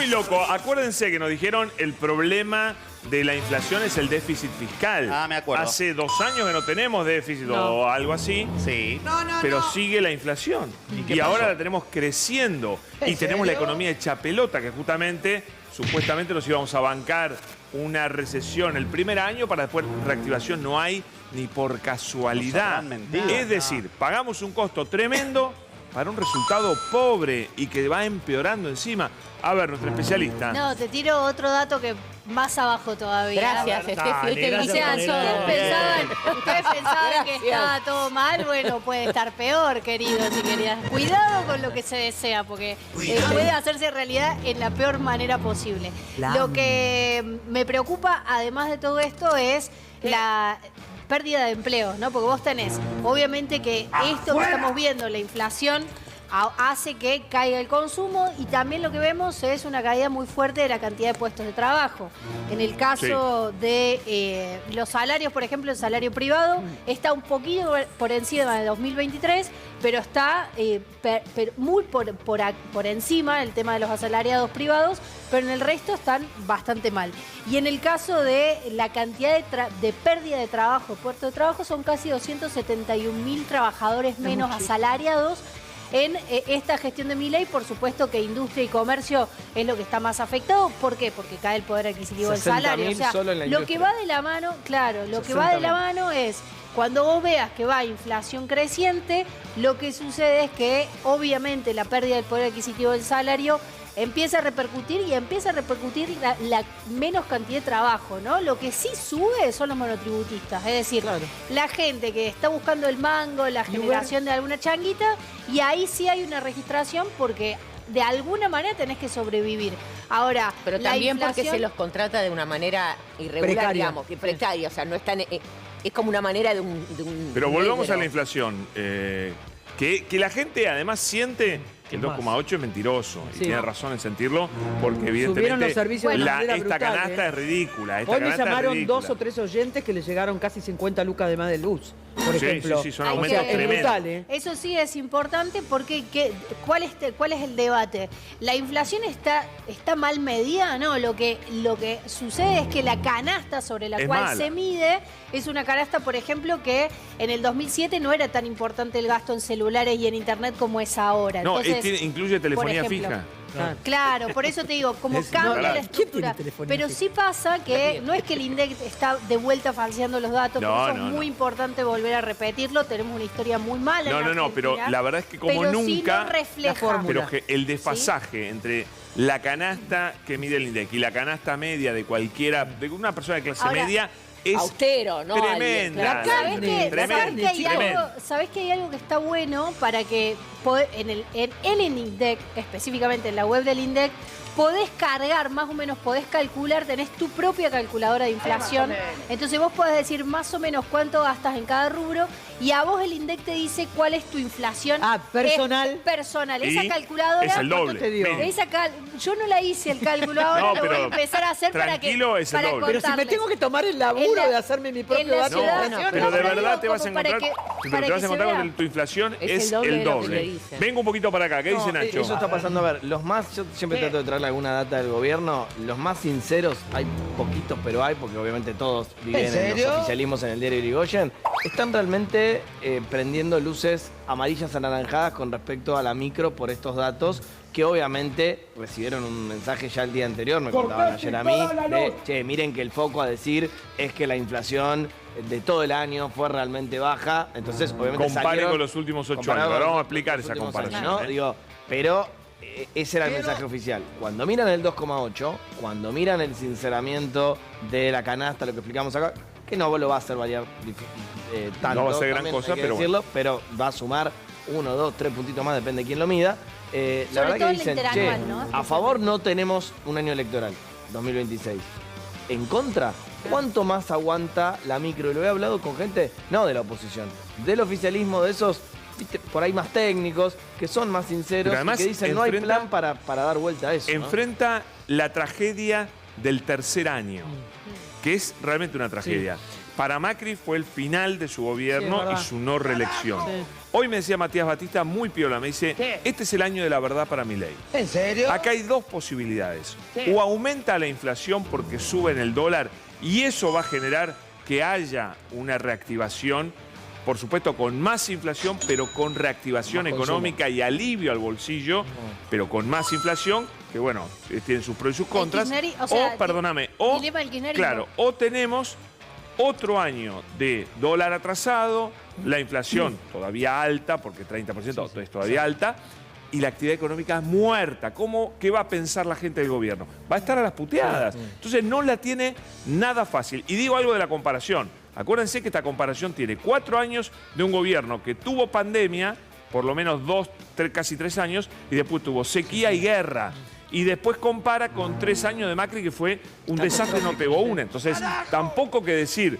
muy loco. Acuérdense que nos dijeron el problema de la inflación es el déficit fiscal. Ah, me acuerdo. Hace 2 años que no tenemos déficit o algo así. Sí. Pero sigue la inflación. Y ahora la tenemos creciendo. Y tenemos la economía hecha pelota, que justamente, supuestamente nos íbamos a bancar una recesión el primer año para después reactivación no hay ni por casualidad. Es decir, pagamos un costo tremendo para un resultado pobre y que va empeorando encima. A ver, nuestro especialista. No, te tiro otro dato que más abajo todavía. Gracias, Steffi. O sea, ustedes pensaban que estaba todo mal, bueno, puede estar peor, querido, si querías. Cuidado con lo que se desea, porque puede hacerse realidad en la peor manera posible. Lo que me preocupa, además de todo esto, es la pérdida de empleos, ¿no? Porque vos tenés, obviamente que esto que estamos viendo, la inflación, hace que caiga el consumo y también lo que vemos es una caída muy fuerte de la cantidad de puestos de trabajo. En el caso de los salarios, por ejemplo, el salario privado está un poquito por encima de 2023, pero está muy por encima el tema de los asalariados privados, pero en el resto están bastante mal. Y en el caso de la cantidad de pérdida de trabajo, puestos de trabajo, son casi 271.000 trabajadores menos asalariados en esta gestión de Milei. Por supuesto que industria y comercio es lo que está más afectado. ¿Por qué? Porque cae el poder adquisitivo del salario. O sea, lo que va de la mano, claro, lo que va de la mano es cuando vos veas que va inflación creciente, lo que sucede es que obviamente la pérdida del poder adquisitivo del salario empieza a repercutir la menos cantidad de trabajo, ¿no? Lo que sí sube son los monotributistas, es decir, la gente que está buscando el mango, la generación de alguna changuita, y ahí sí hay una registración porque de alguna manera tenés que sobrevivir. Ahora, pero también porque se los contrata de una manera irregular, digamos, que precaria, o sea, no están... es como una manera de un pero volvamos a la inflación, que la gente además siente que el 2,8 es mentiroso. Y tiene razón en sentirlo, porque evidentemente esta canasta es ridícula. Hoy me llamaron 2 o 3 oyentes que le llegaron casi 50 lucas de más de luz, por ejemplo. Sí, son aumentos tremendos. Eso sí es importante porque ¿cuál es el debate? ¿La inflación está mal medida? No, lo que sucede es que la canasta sobre la cual se mide es una canasta, por ejemplo, que en el 2007 no era tan importante el gasto en celulares y en internet como es ahora. No, entonces, incluye telefonía fija. Claro, por eso te digo, como cambia la estructura. Pero sí pasa que no es que el INDEC está de vuelta falseando los datos, por eso es muy importante volver a repetirlo. Tenemos una historia muy mala. No, pero la verdad es que como nunca, sí no refleja. Pero que el desfasaje entre la canasta que mide el INDEC y la canasta media de cualquiera, de una persona de clase media, es austero, ¿no? Tremenda. ¿Sabés que hay algo que está bueno para que en el INDEC, específicamente en la web del INDEC, podés cargar, más o menos podés calcular, tenés tu propia calculadora de inflación. Entonces vos podés decir más o menos cuánto gastas en cada rubro y a vos el INDEC te dice cuál es tu inflación personal. Personal. Y esa calculadora... es el doble. Yo no la hice el cálculo ahora, lo voy a empezar a hacer para que... Es el doble. Pero si me tengo que tomar el laburo de hacerme mi propio dato de inflación... Pero de verdad te vas a encontrar que tu inflación es el doble. Vengo un poquito para acá. ¿Qué dice Nacho? Eso está pasando. A ver, yo siempre trato de traerle alguna data del gobierno. Los más sinceros, hay poquitos, pero hay, porque obviamente todos viven en los oficialismos en el diario Irigoyen, están realmente prendiendo luces amarillas anaranjadas con respecto a la micro por estos datos que obviamente recibieron un mensaje ya el día anterior, me contaban ayer a mí, de, che, miren que el foco a decir es que la inflación de todo el año fue realmente baja, entonces obviamente compare con los últimos 8 años, ahora vamos a explicar esa comparación. ¿No? Digo, pero ese era el mensaje oficial. Cuando miran el 2,8, cuando miran el sinceramiento de la canasta, lo que explicamos acá, que no lo va a hacer variar tanto, no va a ser gran cosa, pero decirlo, pero va a sumar 1, 2, 3 puntitos más, depende de quién lo mida. La verdad que dicen, che, a favor no tenemos un año electoral, 2026. En contra, ¿cuánto más aguanta la micro? Y lo he hablado con gente, no de la oposición, del oficialismo, de esos, viste, por ahí más técnicos, que son más sinceros, además, y que dicen no hay plan para dar vuelta a eso. Enfrenta la tragedia del tercer año, que es realmente una tragedia. Para Macri fue el final de su gobierno Sí, y es su no reelección. Sí. Hoy me decía Matías Batista, muy piola, me dice, este es el año de la verdad para Milei. ¿En serio? Acá hay dos posibilidades. O aumenta la inflación porque sube en el dólar y eso va a generar que haya una reactivación, por supuesto con más inflación, pero con reactivación Más económica y alivio al bolsillo, pero con más inflación, que bueno, tienen sus pros y sus contras. Perdóname, dilema del kirchnerismo. claro, o tenemos otro año de dólar atrasado, la inflación todavía alta, porque 30% es todavía alta, y la actividad económica muerta. ¿Qué va a pensar la gente del gobierno? Va a estar a las puteadas. Entonces no la tiene nada fácil. Y digo algo de la comparación. Acuérdense que esta comparación tiene 4 años de un gobierno que tuvo pandemia, por lo menos casi 3 años, y después tuvo sequía y guerra. Y después compara con 3 años de Macri, que fue un desastre, no pegó una. Entonces, tampoco que decir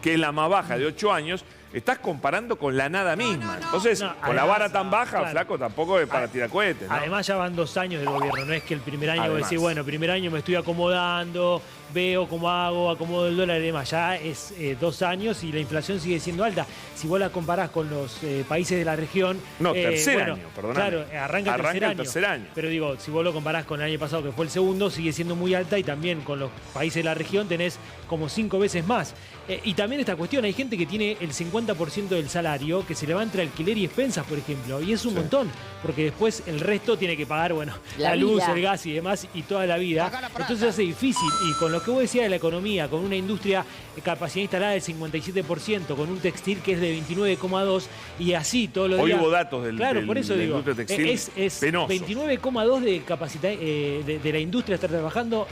que la más baja de 8 años, estás comparando con la nada misma. Entonces, con la vara tan baja, claro, flaco, tampoco es para tirar cohetes, ¿no? Además ya van 2 años del gobierno, no es que el primer año Además. decís, bueno, primer año me estoy acomodando, veo cómo hago, acomodo el dólar y demás. Ya es 2 años y la inflación sigue siendo alta. Si vos la comparás con los países de la región... No, tercer año, perdóname. Claro, arranca el tercer año. Pero digo, si vos lo comparás con el año pasado, que fue el segundo, sigue siendo muy alta y también con los países de la región tenés como 5 veces más. Y también esta cuestión, hay gente que tiene el 50% del salario que se le va entre alquiler y expensas, por ejemplo, y es un montón, porque después el resto tiene que pagar, bueno, la luz, vida, el gas y demás, y toda la vida. Entonces se hace difícil. Y con lo que vos decías de la economía, con una industria capacidad instalada del 57%, con un textil que es de 29,2, y así todos los días... Hoy hubo datos Claro, por eso de la digo, industria textil es penoso. 29,2 de capacidad de la industria estar trabajando,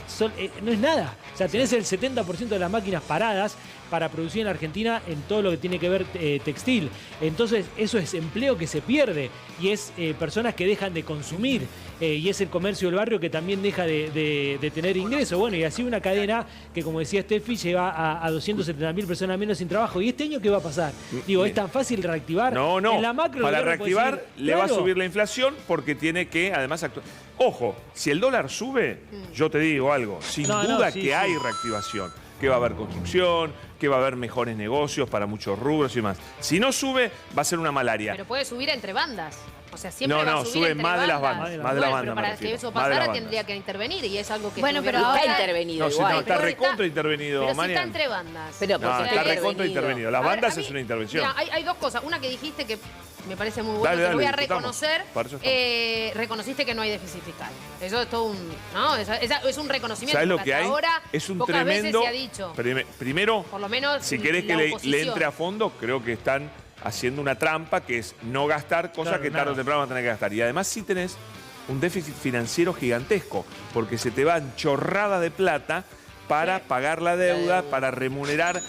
no es nada. O sea, tenés el 70% de las máquinas paradas para producir en Argentina en todo lo que tiene que ver textil. Entonces, eso es empleo que se pierde y es personas que dejan de consumir y es el comercio del barrio que también deja de tener ingresos. Bueno, y así una cadena que, como decía Steffi, lleva a 270.000 personas menos sin trabajo. ¿Y este año qué va a pasar? Digo, ¿es tan fácil reactivar? No, En la macro, para el gobierno puede reactivar decir, le va a claro, subir la inflación porque tiene que además actuar. Ojo, si el dólar sube, yo te digo algo, sin duda sí, que hay reactivación, que va a haber construcción, que va a haber mejores negocios para muchos rubros y más. Si no sube, va a ser una malaria. Pero puede subir entre bandas. O sea, siempre No, va a no, subir sube entre más de las bandas. bandas, más de las Bueno, bandas pero me para refiero, que eso más de las pasara bandas. tendría que intervenir y es algo que Bueno, pero estuvieron- ahora- Está intervenido No, si igual. no, está Pero recontra intervenido, Pero si Marian. está entre bandas. Pero No, porque está está recontra intervenido. Las A ver, bandas a mí- es una intervención. Mira, hay dos cosas. Una que dijiste que me parece muy buena, Dale, que lo voy a dale, discutamos. reconocer. Para eso estamos. Reconociste que no hay déficit fiscal. Eso es todo un... ¿no? Es un reconocimiento. ¿Sabes lo porque que hasta hay? ahora Es un pocas tremendo... veces se ha dicho. Primero, Por lo menos si querés que la le oposición. entre a fondo, creo que están haciendo una trampa que es no gastar cosas Claro, que tarde o nada. temprano van a tener que gastar. Y además sí tenés un déficit financiero gigantesco, porque se te van chorradas de plata para pagar la deuda, para remunerar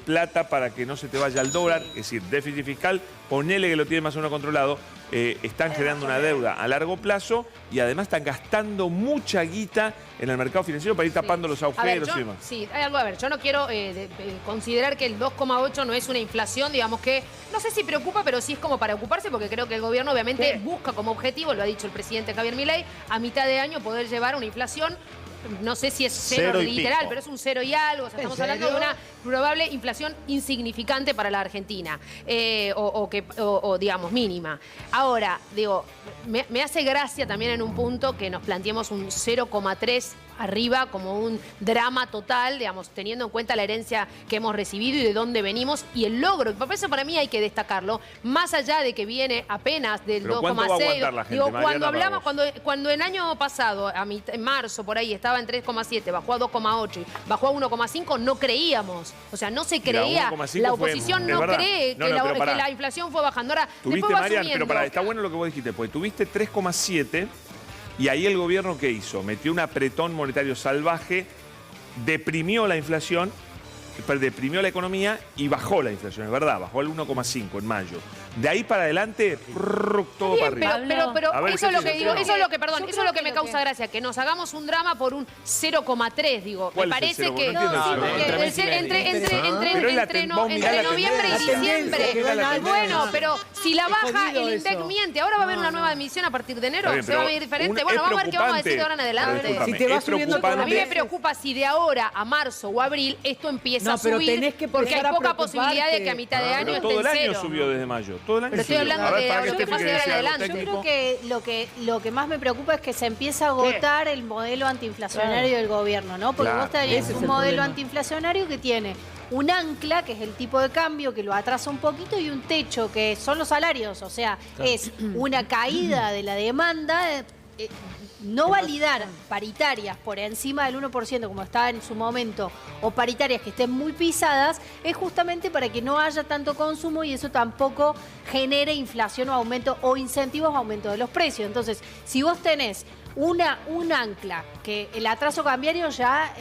plata para que no se te vaya al dólar. Es decir, déficit fiscal, ponele que lo tiene más o menos controlado, están generando una deuda a largo plazo y además están gastando mucha guita en el mercado financiero para ir tapando los A ver, agujeros yo- y demás. sí, hay algo a ver. Yo no quiero considerar que el 2,8 no es una inflación, digamos que, no sé si preocupa, pero sí es como para ocuparse, porque creo que el gobierno obviamente busca como objetivo, lo ha dicho el presidente Javier Milei, a mitad de año poder llevar una inflación. No sé si es cero, Cero y literal, pico. pero es un 0 y algo. O sea, estamos hablando de una probable inflación insignificante para la Argentina, o digamos, mínima. Ahora, digo, me hace gracia también en un punto que nos planteemos un 0,3 arriba como un drama total, digamos, teniendo en cuenta la herencia que hemos recibido y de dónde venimos y el logro. Por eso para mí hay que destacarlo, más allá de que viene apenas del Pero ¿cuánto va a 2,6. aguantar la gente, Digo, Mariana, cuando para hablamos, vos? cuando el año pasado, en marzo, por ahí, estaba en 3,7, bajó a 2,8 y bajó a 1,5, no creíamos. O sea, no se Mira, creía. 1,5 La fue- oposición es no verdad. cree No, que, no, pero pará. la inflación fue bajando. Ahora, Tuviste, después va Marian, subiendo. pero pará, está bueno lo que vos dijiste, porque tuviste 3,7 y ahí el gobierno ¿qué hizo? Metió un apretón monetario salvaje, deprimió la inflación, deprimió la economía y bajó la inflación, es verdad, bajó al 1,5 en mayo. De ahí para adelante, todo para arriba. Pero A ver, eso es lo que ¿qué digo, dice? eso es lo que, perdón, Yo eso es creo lo que que me lo causa que- gracia, que nos hagamos un drama por un 0,3, digo. ¿Cuál Me es el parece 0,3? que No entiendo. sí, porque entre Pero es la vos mirá la noviembre y tendencia. diciembre. Mirá la Y bueno, pero si la baja jodido el INDEC eso. miente, ahora va a haber una nueva emisión a partir de enero, Está bien, se va a pero medir diferente. es Bueno, vamos a ver qué vamos a decir de ahora en preocupante. adelante. Discúlpame, Si te va es subiendo todo A mí me preocupante. preocupa si de ahora a marzo o abril esto empieza No, a pero subir, tenés que porque hay empezar a poca preocuparte. posibilidad de que a mitad de año Pero esté todo en el año cero. subió desde mayo. Todo el año Pero estoy subió. hablando A ver, de para ahora que que Steffi pase quiere ahora decir en algo adelante. Yo técnico. creo que lo que más me preocupa es que se empieza a agotar el modelo antiinflacionario del gobierno, ¿no? Porque Claro. vos tenés Ese es un el modelo problema. antiinflacionario que tiene un ancla, que es el tipo de cambio, que lo atrasa un poquito, y un techo, que son los salarios. O sea, es una caída de la demanda. No validar paritarias por encima del 1%, como estaba en su momento, o paritarias que estén muy pisadas, es justamente para que no haya tanto consumo y eso tampoco genere inflación o aumento o incentivos a aumento de los precios. Entonces, si vos tenés un ancla que el atraso cambiario ya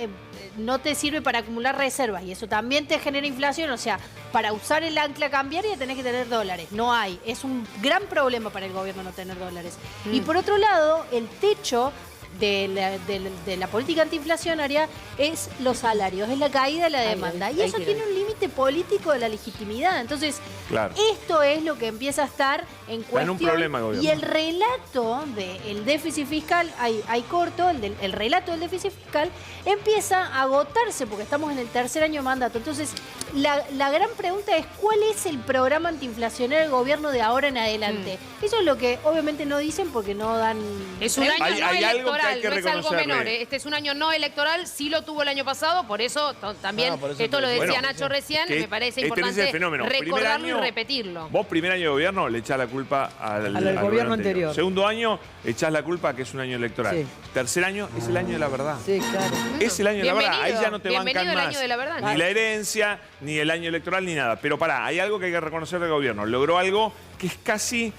no te sirve para acumular reservas y eso también te genera inflación, o sea, para usar el ancla cambiaria tenés que tener dólares, no hay, es un gran problema para el gobierno no tener dólares. Y por otro lado, el techo de la política antiinflacionaria es los salarios, es la caída de la demanda. Y eso tiene un límite político de la legitimidad. Entonces, Claro. esto es lo que empieza a estar en Está en cuestión. un problema el gobierno. Y el relato del déficit fiscal, hay corto, el relato del déficit fiscal empieza a agotarse porque estamos en el tercer año de mandato. Entonces, la gran pregunta es ¿cuál es el programa antiinflacionario del gobierno de ahora en adelante? Eso es lo que obviamente no dicen porque no dan... Es un año Hay no algo que electoral, hay que no es algo reconocerle. menor. Este es un año no electoral, sí lo tuvo el año pasado, por eso también, por eso esto lo te decía Bueno, Nacho recién, que me parece este es el importante fenómeno. Primer recordarlo año, y repetirlo. Vos primer año de gobierno le echás la culpa al gobierno anterior. Segundo año echás la culpa que es un año electoral. Sí. Tercer año es el año de la verdad. Sí, claro. Es el año de la verdad, ahí Bienvenido, ya no te bancan bienvenido el más. año de la verdad. Ni la herencia, ni el año electoral, ni nada. Pero pará, hay algo que hay que reconocer del gobierno. Logró algo que es casi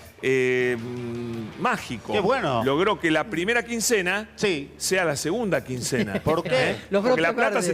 mágico. Qué bueno. Logró que la primera quincena Sí. sea la segunda quincena. ¿Por qué? Los Porque la brotes plata verdes. se